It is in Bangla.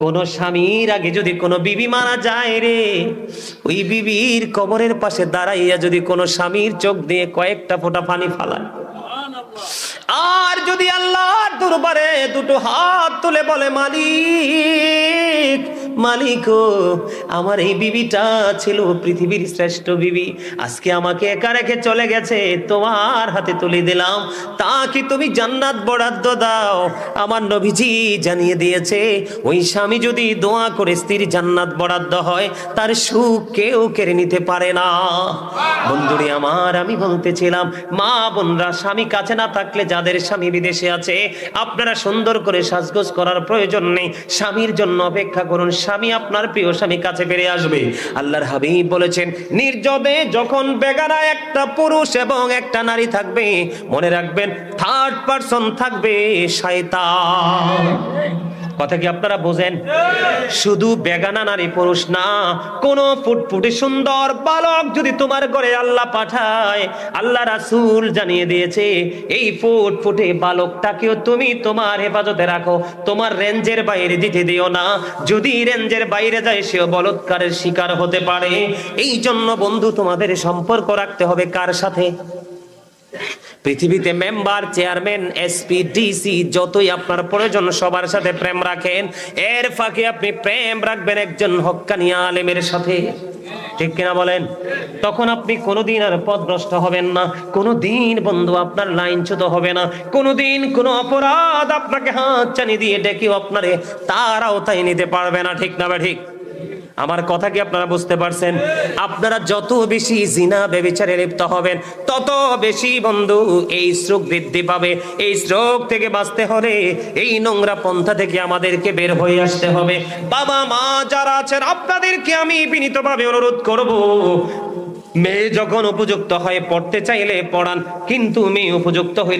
কোন স্বামীর আগে যদি কোনো বিবি মারা যায় রে, ওই বিবির কবরের পাশে দাঁড়াইয়া যদি কোনো স্বামীর চোখ দিয়ে কয়েকটা ফোঁটা পানি ফালায়, আর যদি আল্লাহর দরবারে দুটো হাত তুলে বলে, মালিক মালিক ও, আমার এই বিবিটা ছিল পৃথিবীর শ্রেষ্ঠ বিবি, আজকে আমাকে একা রেখে চলে গেছে, তোমার হাতে তুলে দিলাম, তা কি তুমি জান্নাত বরাদ্দ দাও? আমার নবীজি জানিয়ে দিয়েছে, ওই স্বামী যদি দোয়া করে স্ত্রীর জান্নাত বরাদ্দ হয়, তার সুখ কেউ কেড়ে নিতে পারে না। বন্ধুরে আমার, আমি বলতেছিলাম, মা বোনরা, স্বামী কাছে না থাকলে, যাদের স্বামী বিদেশে আছে, আপনারা সুন্দর করে সাজগোজ করার প্রয়োজন নেই, স্বামীর জন্য অপেক্ষা করুন, স্বামী আপনার প্রিয় স্বামী কাছে ফিরে আসবে। আল্লাহর হাবিব বলেছেন, নির্জনে যখন বেগানা একটা পুরুষ এবং একটা নারী থাকবে, মনে রাখবেন থার্ড পারসন থাকবে শয়তান। কথা কি আপনারা বোঝেন? শুধু বেগানা নারী পুরুষ না, কোন ফুটফুটে সুন্দর বালক যদি তোমার ঘরে আল্লাহ পাঠায়, আল্লাহ রাসূল জানিয়ে দিয়েছে, এই ফুটফুটে বালকটাকেও তুমি তোমার হেফাজতে রাখো, তোমার রেঞ্জের বাইরে দিতে দিও না, যদি রেঞ্জের বাইরে যায় সেও বলৎকারের শিকার হতে পারে। এই জন্য বন্ধু, তোমাদের সম্পর্ক রাখতে হবে কার সাথে? পৃথিবীতে মেম্বার, চেয়ারম্যান, এসপি, ডিসি, যতই আপনার প্রয়োজন সবার সাথে প্রেম রাখেন, এর ফাঁকে আপনি প্রেম রাখবেন একজন হক্কানি আলেমের সাথে, ঠিক কিনা বলেন? তখন আপনি কোনোদিন আর পথভ্রষ্ট হবেন না, কোনোদিন বন্ধু আপনার লাইনচ্যুত হবে না, কোনোদিন কোনো অপরাধ আপনাকে হাত চানি দিয়ে ডেকেও আপনারে তার আওতায় নিতে পারবে না, ঠিক না বা ঠিক? আমার কথা কি আপনারা বুঝতে পারছেন? আপনারা যত বেশি জিনা ব্যভিচারে লিপ্ত হবেন, তত বেশি বন্ধু এই স্ট্রোক বৃদ্ধি পাবে। এই স্ট্রোক থেকে বাঁচতে হলে এই নোংরা পন্থা থেকে আমাদেরকে বের হয়ে আসতে হবে। বাবা মা যারা আছেন, আপনাদেরকে আমি বিনীতভাবে অনুরোধ করব, মেয়ে যখন উপযুক্ত হয় পড়তে চাইলে পড়ান, কিন্তু মেয়ে উপযুক্ত হইলে